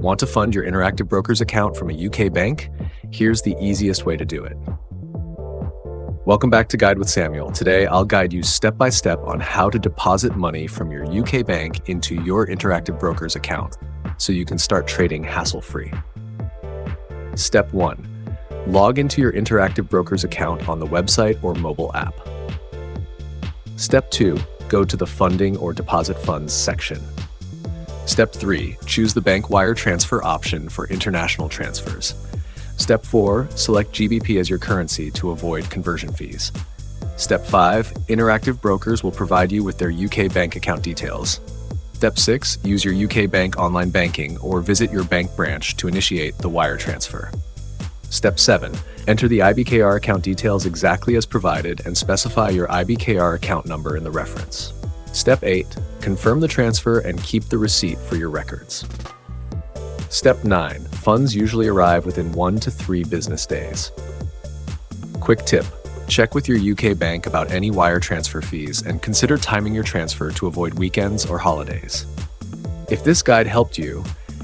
Want to fund your Interactive Brokers account from a UK bank? Here's the easiest way to do it. Welcome back to Guide with Samuel. Today, I'll guide you step by step on how to deposit money from your UK bank into your Interactive Brokers account so you can start trading hassle-free. Step 1. Log into your Interactive Brokers account on the website or mobile app. Step 2. Go to the Funding or Deposit Funds section. Step 3. Choose the bank wire transfer option for international transfers. Step 4. Select GBP as your currency to avoid conversion fees. Step 5. Interactive Brokers will provide you with their UK bank account details. Step 6. Use your UK bank online banking or visit your bank branch to initiate the wire transfer. Step 7. Enter the IBKR account details exactly as provided and specify your IBKR account number in the reference. Step 8. Confirm the transfer and keep the receipt for your records. Step 9. Funds usually arrive within 1 to 3 business days. Quick tip. Check with your UK bank about any wire transfer fees and consider timing your transfer to avoid weekends or holidays. If this guide helped you,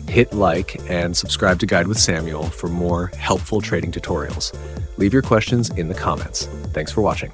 hit like and subscribe to Guide with Samuel for more helpful trading tutorials. Leave your questions in the comments. Thanks for watching.